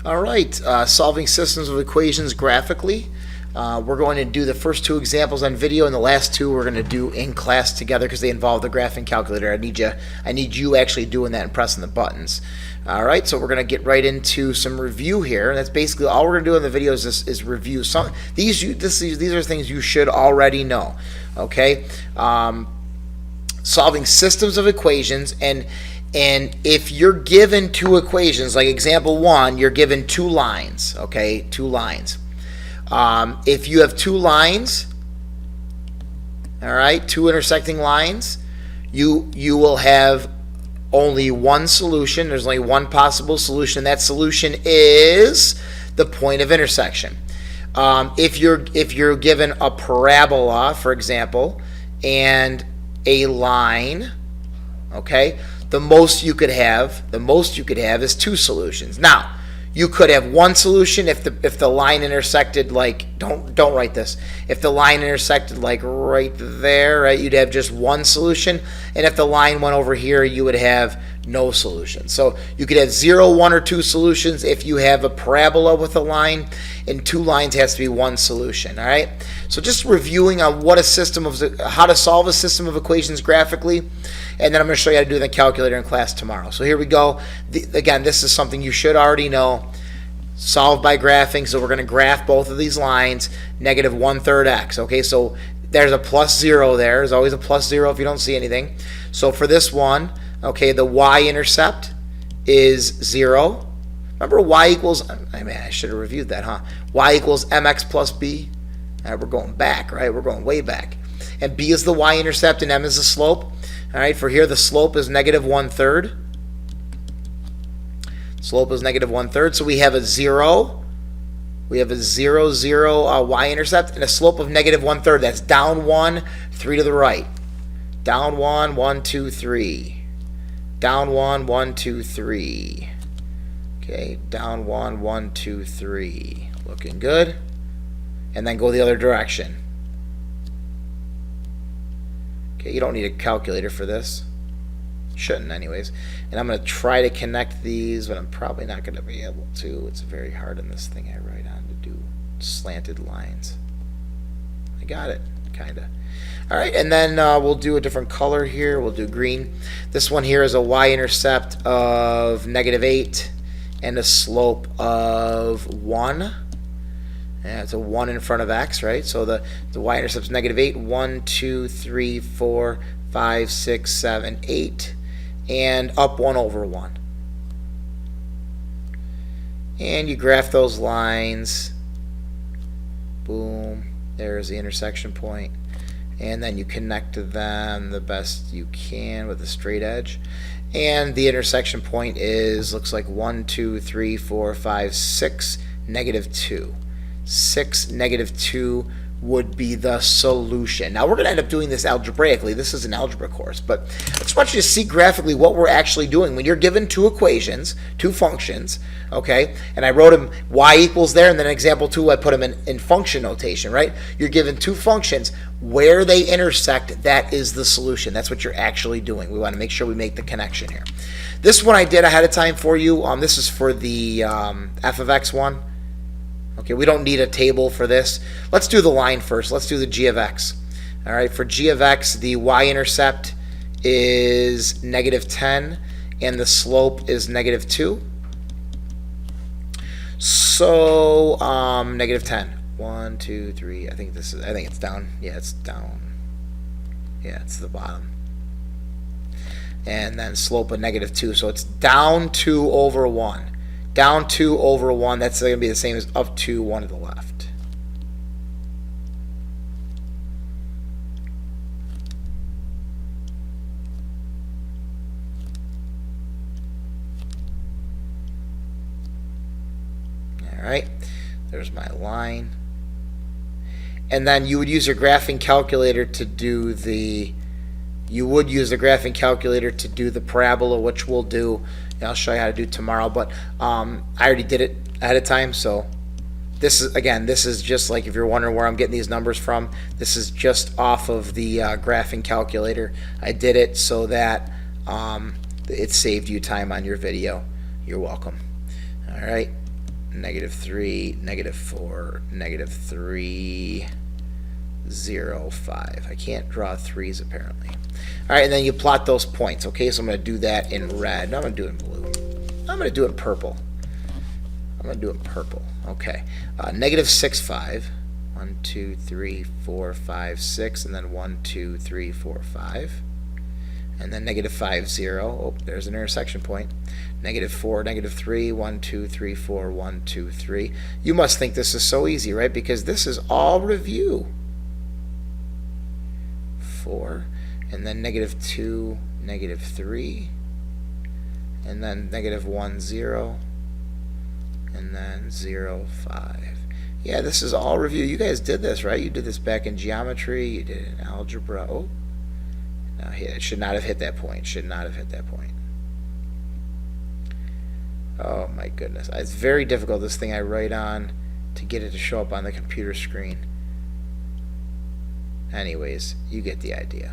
All right, solving systems of equations graphically. We're going to do the first two examples on video, and the last two we're going to do in class together because they involve the graphing calculator. I need you actually doing that and pressing the buttons. All right, so we're going to get right into some review here. And that's basically all we're going to do in the videos is review. These are things you should already know. Okay, solving systems of equations, and if you're given two equations, like example 1, you're given two lines. Okay, two lines. If you have two lines, all right, two intersecting lines, you will have only one solution. There's only one possible solution. That solution is the point of intersection. If you're given a parabola, for example, and a line, okay, the most you could have is two solutions. Now, you could have one solution if the line intersected, like, don't write this. If the line intersected like right there, right, you'd have just one solution. And if the line went over here, you would have no solution. So you could have 0, 1, or 2 solutions if you have a parabola with a line, and two lines has to be one solution. All right. So just reviewing on how to solve a system of equations graphically, and then I'm going to show you how to do it in the calculator in class tomorrow. So here we go. Again, this is something you should already know. Solve by graphing. So we're going to graph both of these lines, negative 1/3 x. Okay, so there's a plus 0 there. There's always a plus 0 if you don't see anything. So for this one, okay, the y-intercept is 0. Remember y equals, I should have reviewed that, huh? Y equals mx plus b. All right, we're going back, right? We're going way back. And b is the y-intercept and m is the slope. All right, for here the slope is negative 1/3. Slope is negative 1/3, so we have a 0. We have a 0, 0 y-intercept and a slope of negative 1/3. That's down 1, 3 to the right. Down 1, 1, 2, 3. Down 1, 1, 2, 3. Okay, down 1, 1, 2, 3. Looking good. And then go the other direction. Okay, you don't need a calculator for this. Shouldn't anyways. And I'm going to try to connect these, but I'm probably not going to be able to. It's very hard in this thing I write on to do slanted lines. I got it, kind of. All right, and then we'll do a different color here. We'll do green. This one here is a y-intercept of negative 8 and a slope of 1. Yeah, it's a 1 in front of x, right? So the y-intercept is negative 8. 1, 2, 3, 4, 5, 6, 7, 8. And up 1 over 1. And you graph those lines. Boom. There's the intersection point. And then you connect to them the best you can with a straight edge. And the intersection point looks like 1, 2, 3, 4, 5, 6, negative 2. 6, negative 2 would be the solution. Now we're going to end up doing this algebraically. This is an algebra course, but I just want you to see graphically what we're actually doing. When you're given two equations, two functions, okay, and I wrote them y equals there, and then in example 2 I put them in function notation, right? You're given two functions. Where they intersect, that is the solution. That's what you're actually doing. We want to make sure we make the connection here. This one I did ahead of time for you. This is for the f of x one. Okay, we don't need a table for this. Let's do the line first. Let's do the g of x. All right, for g of x, the y-intercept is negative 10, and the slope is negative 2. So, negative 10. 1, 2, 3. I think it's down. Yeah, it's down. Yeah, it's the bottom. And then slope of negative 2. So it's down 2 over 1. Down 2 over 1, that's going to be the same as up 2, 1 to the left. All right, there's my line. And then you would use your graphing calculator to do the parabola, which we'll do. I'll show you how to do tomorrow, but I already did it ahead of time. So this is just like, if you're wondering where I'm getting these numbers from, this is just off of the graphing calculator. I did it so that it saved you time on your video. You're welcome. All right. -3, -4, -3, 0, 5. I can't draw 3's apparently. All right, and then you plot those points. Okay, so I'm going to do that in red. No, I'm going to do it in blue. I'm going to do it in purple. I'm going to do it in purple. Okay, -6, 5. 1, 2, 3, 4, 5, 6, and then 1, 2, 3, 4, 5. And then -5, 0. Oh, there's an intersection point. -4, -3, 1, 2, 3, 4, 1, 2, 3. You must think this is so easy, right? Because this is all review. 4, and then -2, -3, and then -1, 0, and then 0, 5. Yeah, this is all review. You guys did this, right? You did this back in geometry. You did it in algebra. Oh, no, it should not have hit that point. Should not have hit that point. Oh my goodness. It's very difficult, this thing I write on, to get it to show up on the computer screen. Anyways, you get the idea.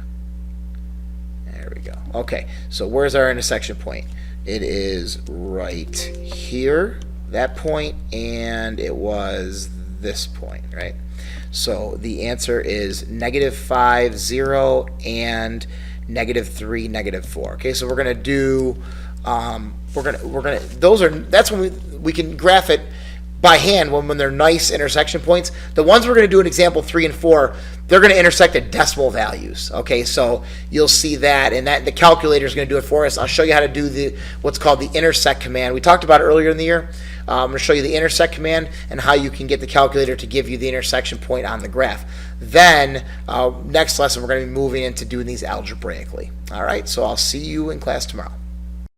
There we go. Okay, so where's our intersection point? It is right here, that point, and it was this point, right? So the answer is -5, 0, and -3, -4. Okay, so we're gonna do that's when we can graph it by hand when they're nice intersection points. The ones we're going to do in example 3 and 4, they're going to intersect at decimal values. Okay, so you'll see that, and that the calculator is going to do it for us. I'll show you how to do what's called the intersect command. We talked about it earlier in the year. I'm going to show you the intersect command and how you can get the calculator to give you the intersection point on the graph. Then next lesson we're going to be moving into doing these algebraically. All right, so I'll see you in class tomorrow.